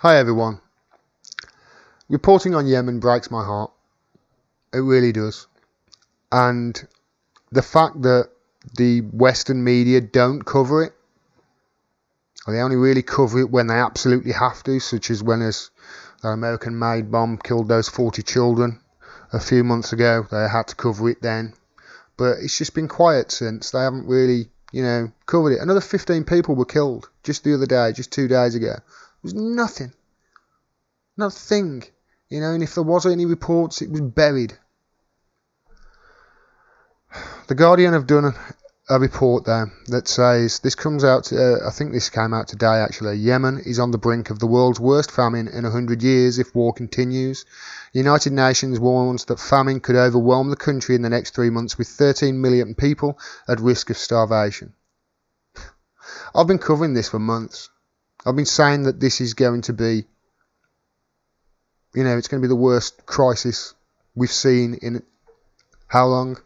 Hi everyone. Reporting on Yemen breaks my heart. It really does. And the fact that the Western media don't cover it, or they only really cover it when they absolutely have to, such as when the American-made bomb killed those 40 children a few months ago. They had to cover it then. But it's just been quiet since. They haven't really, covered it. Another 15 people were killed just the other day, just 2 days ago. It was nothing. Nothing. And if there was any reports, it was buried. The Guardian have done a report there that says, this comes out, I think this came out today actually, Yemen is on the brink of the world's worst famine in 100 years if war continues. The United Nations warns that famine could overwhelm the country in the next 3 months with 13 million people at risk of starvation. I've been covering this for months. I've been saying that this is going to be, it's going to be the worst crisis we've seen in how long?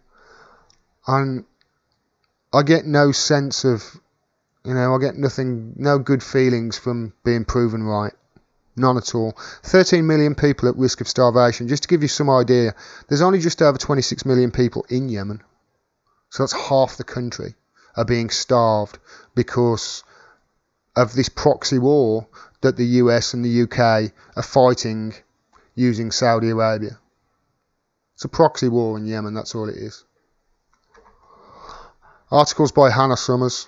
And I get no sense of, I get no good feelings from being proven right. None at all. 13 million people at risk of starvation. Just to give you some idea, there's only just over 26 million people in Yemen. So that's half the country are being starved because of this proxy war that the US and the UK are fighting using Saudi Arabia. It's a proxy war in Yemen, that's all it is. Articles by Hannah Summers.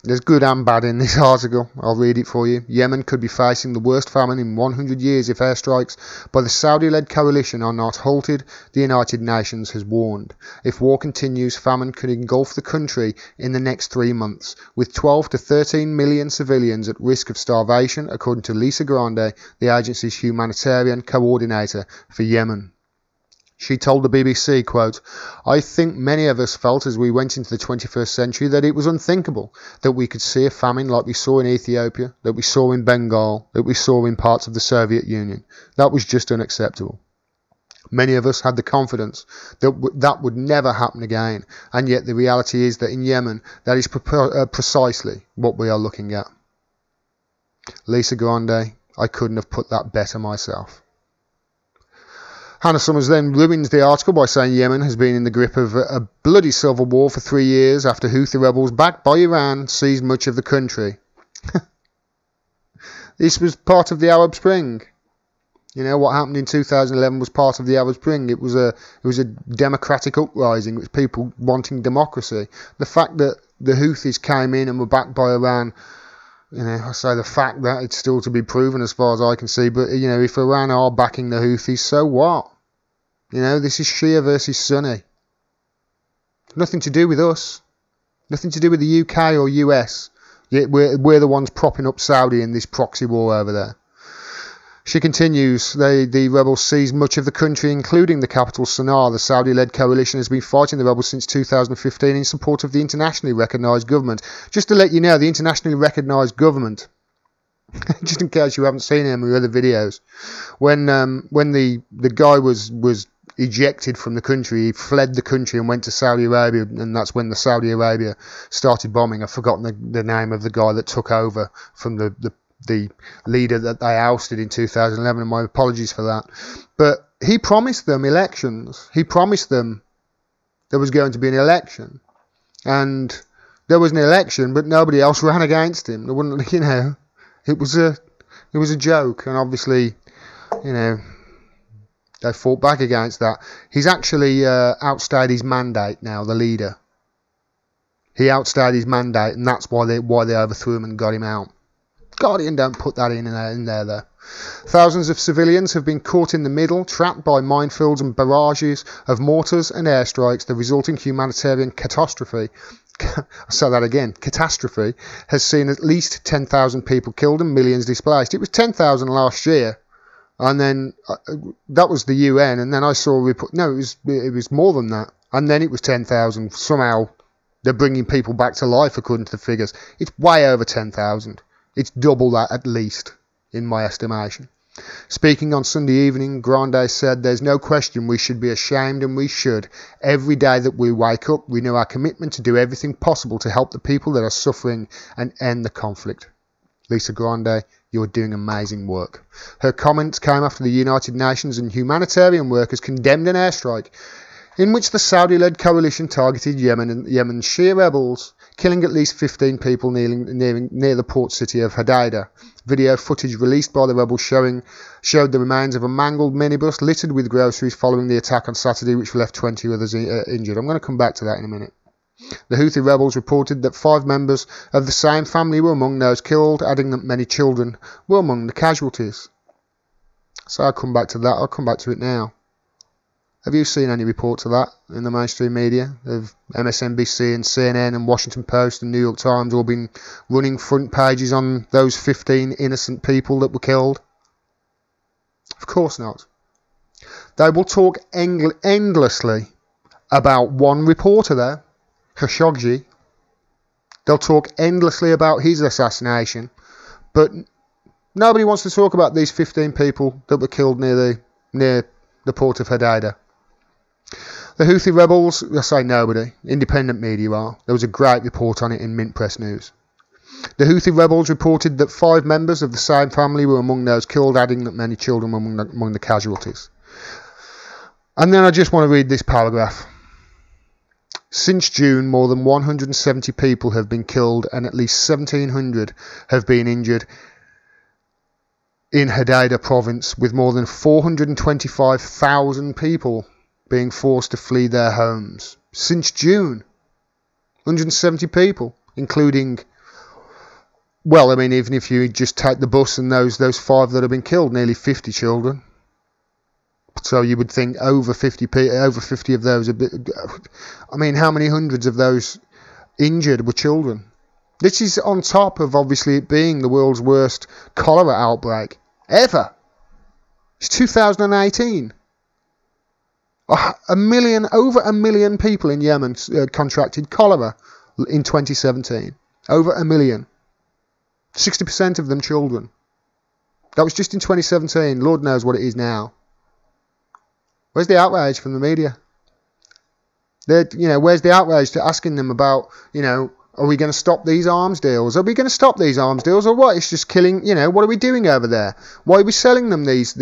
There's good and bad in this article. I'll read it for you. Yemen could be facing the worst famine in 100 years if airstrikes by the Saudi-led coalition are not halted, the United Nations has warned. If war continues, famine could engulf the country in the next 3 months, with 12 to 13 million civilians at risk of starvation, according to Lisa Grande, the agency's humanitarian coordinator for Yemen. She told the BBC, quote, I think many of us felt as we went into the 21st century that it was unthinkable that we could see a famine like we saw in Ethiopia, that we saw in Bengal, that we saw in parts of the Soviet Union. That was just unacceptable. Many of us had the confidence that that would never happen again, and yet the reality is that in Yemen, that is precisely what we are looking at. Lisa Grande, I couldn't have put that better myself. Hannah Summers then ruins the article by saying Yemen has been in the grip of a bloody civil war for 3 years after Houthi rebels backed by Iran seized much of the country. This was part of the Arab Spring. What happened in 2011 was part of the Arab Spring. It was a democratic uprising. It was people wanting democracy. The fact that the Houthis came in and were backed by Iran, I say the fact that it's still to be proven as far as I can see. But, if Iran are backing the Houthis, so what? This is Shia versus Sunni. Nothing to do with us. Nothing to do with the UK or US. Yet we're the ones propping up Saudi in this proxy war over there. She continues, the rebels seized much of the country, including the capital Sana'a. The Saudi-led coalition has been fighting the rebels since 2015 in support of the internationally recognised government. Just to let you know, the internationally recognised government, just in case you haven't seen any of my other videos, when the guy was ejected from the country, he fled the country and went to Saudi Arabia, and that's when the Saudi Arabia started bombing. I've forgotten the name of the guy that took over from the leader that they ousted in 2011, and my apologies for that. But he promised them elections. He promised them there was going to be an election, and there was an election, but nobody else ran against him. There wouldn't, it was a joke, and obviously, they fought back against that. He's actually outstayed his mandate now, the leader. He outstayed his mandate, and that's why they overthrew him and got him out. Guardian don't put that in there though. Thousands of civilians have been caught in the middle, trapped by minefields and barrages of mortars and airstrikes. The resulting humanitarian catastrophe, I'll say that again, catastrophe, has seen at least 10,000 people killed and millions displaced. It was 10,000 last year, and then that was the UN, and then I saw a report, no, it was more than that, and then it was 10,000. Somehow they're bringing people back to life according to the figures. It's way over 10,000. It's double that at least, in my estimation. Speaking on Sunday evening, Grande said, there's no question we should be ashamed, and we should. Every day that we wake up, we know our commitment to do everything possible to help the people that are suffering and end the conflict. Lisa Grande, You are doing amazing work. Her comments came after the United Nations and humanitarian workers condemned an airstrike in which the Saudi-led coalition targeted Yemen's Shia rebels, killing at least 15 people near the port city of Hodeidah. Video footage released by the rebels showed the remains of a mangled minibus littered with groceries following the attack on Saturday, which left 20 others injured. I'm going to come back to that in a minute. The Houthi rebels reported that 5 members of the same family were among those killed, adding that many children were among the casualties. So I'll come back to that. I'll come back to it now. Have you seen any reports of that in the mainstream media? Of MSNBC and CNN and Washington Post and New York Times all been running front pages on those 15 innocent people that were killed? Of course not. They will talk endlessly about one reporter there, Khashoggi. They'll talk endlessly about his assassination, but nobody wants to talk about these 15 people that were killed near the port of Hodeidah. The Houthi rebels, I say nobody, independent media are. There was a great report on it in Mint Press News. The Houthi rebels reported that 5 members of the same family were among those killed, adding that many children were among the casualties. And then I just want to read this paragraph. Since June, more than 170 people have been killed and at least 1,700 have been injured in Hodeidah province, with more than 425,000 people being forced to flee their homes. Since June, 170 people, including, well, I mean, even if you just take the bus and those 5 that have been killed, nearly 50 children. So you would think over 50 of those. I mean, how many hundreds of those injured were children? This is on top of obviously it being the world's worst cholera outbreak ever. It's 2018. Over a million people in Yemen contracted cholera in 2017. Over a million. 60% of them children. That was just in 2017. Lord knows what it is now. Where's the outrage from the media? Where's the outrage to asking them about, are we going to stop these arms deals? Are we going to stop these arms deals, or what? It's just killing. What are we doing over there? Why are we selling them these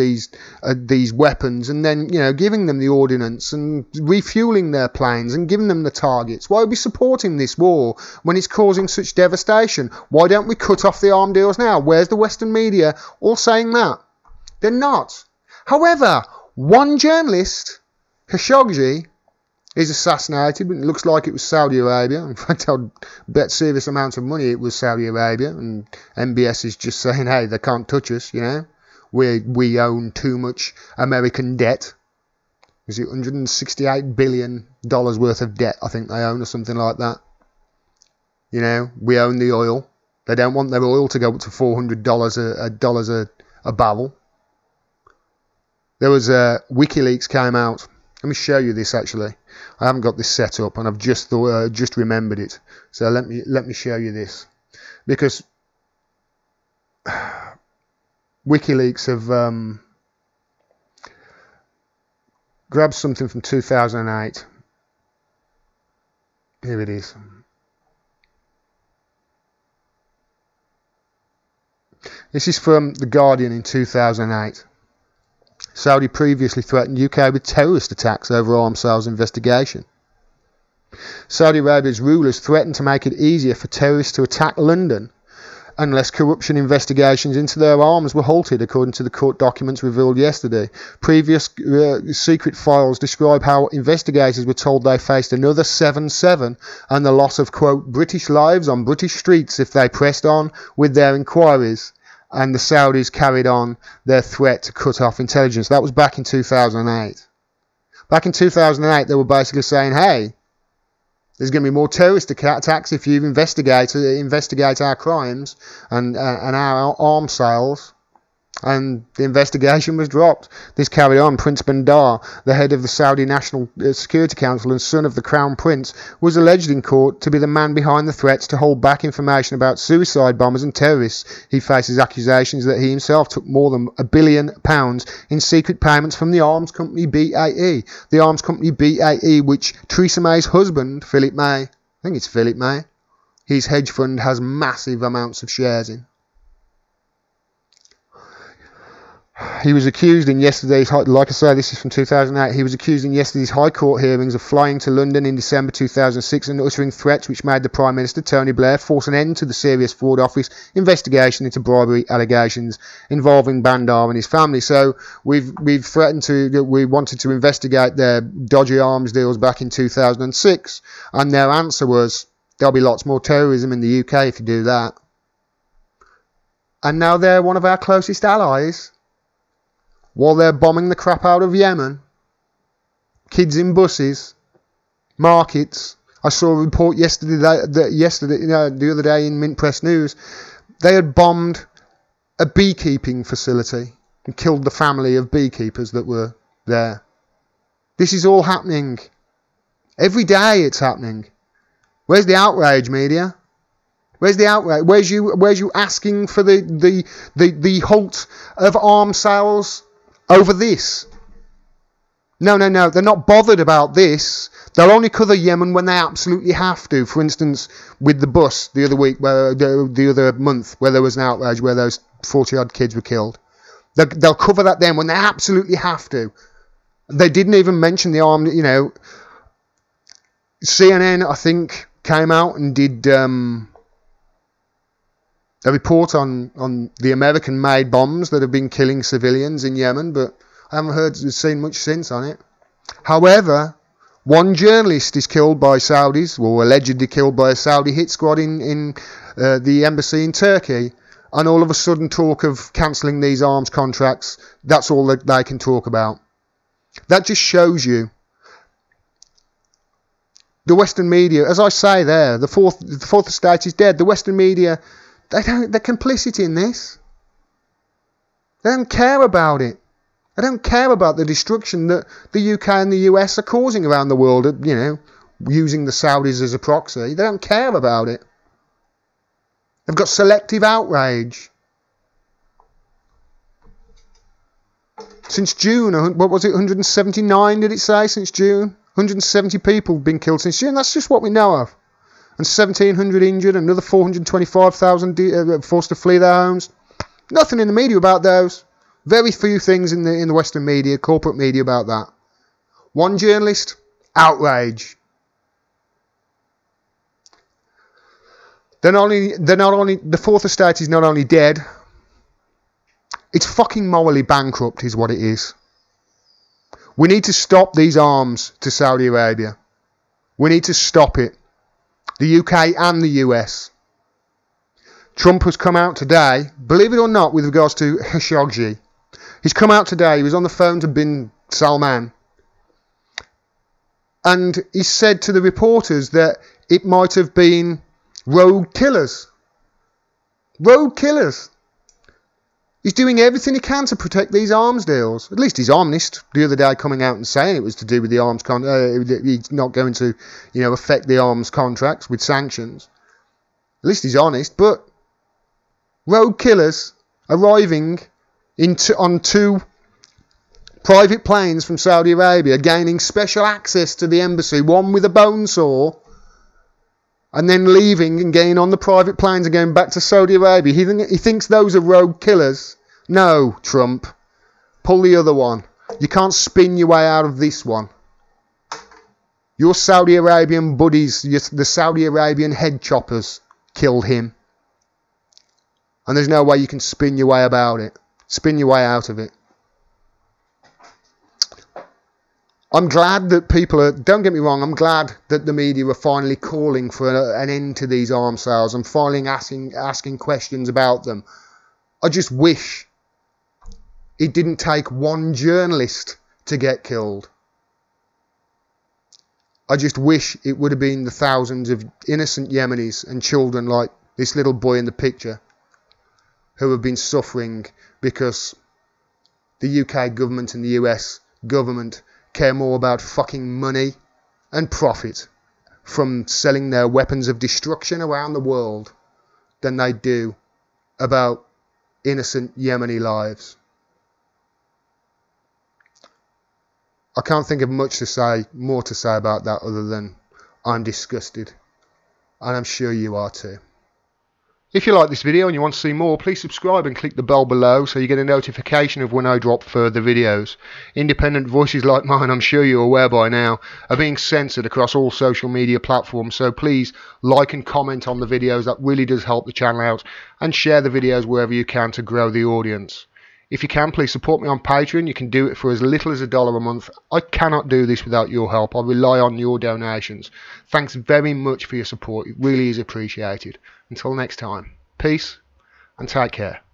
weapons and then giving them the ordnance and refueling their planes and giving them the targets? Why are we supporting this war when it's causing such devastation? Why don't we cut off the arm deals now? Where's the Western media all saying that? They're not. However, one journalist, Khashoggi, is assassinated. It looks like it was Saudi Arabia. In fact, I'd bet serious amounts of money it was Saudi Arabia. And MBS is just saying, hey, they can't touch us, We own too much American debt. Is it $168 billion worth of debt, I think they own, or something like that? We own the oil. They don't want their oil to go up to $400 a barrel. There was WikiLeaks came out. Let me show you this actually. I haven't got this set up and I've just remembered it. So let me show you this, because WikiLeaks have grabbed something from 2008. Here it is. This is from The Guardian in 2008. Saudi previously threatened UK with terrorist attacks over arms sales investigation. Saudi Arabia's rulers threatened to make it easier for terrorists to attack London unless corruption investigations into their arms were halted, according to the court documents revealed yesterday. Previous secret files describe how investigators were told they faced another 7/7 and the loss of, quote, British lives on British streets if they pressed on with their inquiries. And the Saudis carried on their threat to cut off intelligence. That was back in 2008. Back in 2008, they were basically saying, hey, there's going to be more terrorist attacks if you investigate our crimes and our arms sales. And the investigation was dropped. This carried on. Prince Bandar, the head of the Saudi National Security Council and son of the Crown Prince, was alleged in court to be the man behind the threats to hold back information about suicide bombers and terrorists. He faces accusations that he himself took more than £1 billion in secret payments from the arms company BAE. The arms company BAE, which Theresa May's husband, Philip May, I think it's Philip May, his hedge fund has massive amounts of shares in. he was accused in yesterday's, like I say, this is from 2008, he was accused in yesterday's High Court hearings of flying to London in December 2006 and uttering threats which made the Prime Minister, Tony Blair, force an end to the serious Fraud Office investigation into bribery allegations involving Bandar and his family. So we wanted to investigate their dodgy arms deals back in 2006, and their answer was, there'll be lots more terrorism in the UK if you do that. And now they're one of our closest allies, while they're bombing the crap out of Yemen. Kids in buses, markets. I saw a report the other day in Mint Press News. They had bombed a beekeeping facility and killed the family of beekeepers that were there. This is all happening. Every day it's happening. Where's the outrage, media? Where's the outrage? Where's you asking for the halt of arms sales over this? No. They're not bothered about this. They'll only cover Yemen when they absolutely have to. For instance, with the bus the other week, the other month, where there was an outrage where those 40-odd kids were killed. They'll cover that then when they absolutely have to. They didn't even mention the armed. CNN, I think, came out and did a report on the American-made bombs that have been killing civilians in Yemen, but I haven't seen much since on it. However, one journalist is killed by Saudis, or allegedly killed by a Saudi hit squad in the embassy in Turkey, and all of a sudden talk of cancelling these arms contracts. That's all that they can talk about. That just shows you the Western media, as I say there, the fourth estate is dead. The Western media, they're complicit in this. They don't care about it. They don't care about the destruction that the UK and the US are causing around the world, using the Saudis as a proxy. They don't care about it. They've got selective outrage. Since June, what was it, 179 did it say since June? 170 people have been killed since June. That's just what we know of. And 1,700 injured, another 425,000 forced to flee their homes. Nothing in the media about those. Very few things in the Western media, corporate media, about that. One journalist, outrage. The fourth estate is not only dead, it's fucking morally bankrupt, is what it is. We need to stop these arms to Saudi Arabia. We need to stop it. The UK and the US. Trump has come out today, believe it or not, with regards to Khashoggi. He's come out today, he was on the phone to bin Salman. And he said to the reporters that it might have been rogue killers. Rogue killers. He's doing everything he can to protect these arms deals. At least he's honest. The other day coming out and saying it was to do with the arms he's not going to, affect the arms contracts with sanctions. At least he's honest. But rogue killers arriving on two private planes from Saudi Arabia, gaining special access to the embassy, one with a bone saw, and then leaving and getting on the private planes and going back to Saudi Arabia. He thinks those are rogue killers. No, Trump. Pull the other one. You can't spin your way out of this one. Your Saudi Arabian buddies, the Saudi Arabian head choppers, killed him. And there's no way you can spin your way about it. Spin your way out of it. I'm glad that people are, don't get me wrong, I'm glad that the media are finally calling for an end to these arms sales and finally asking questions about them. I just wish it didn't take one journalist to get killed. I just wish it would have been the thousands of innocent Yemenis and children like this little boy in the picture who have been suffering because the UK government and the US government care more about fucking money and profit from selling their weapons of destruction around the world than they do about innocent Yemeni lives. I can't think of more to say about that other than I'm disgusted. And I'm sure you are too. If you like this video and you want to see more, please subscribe and click the bell below so you get a notification of when I drop further videos. Independent voices like mine, I'm sure you're aware by now, are being censored across all social media platforms, so please like and comment on the videos. That really does help the channel out, and share the videos wherever you can to grow the audience. If you can, please support me on Patreon. You can do it for as little as $1 a month. I cannot do this without your help. I rely on your donations. Thanks very much for your support. It really is appreciated. Until next time, peace and take care.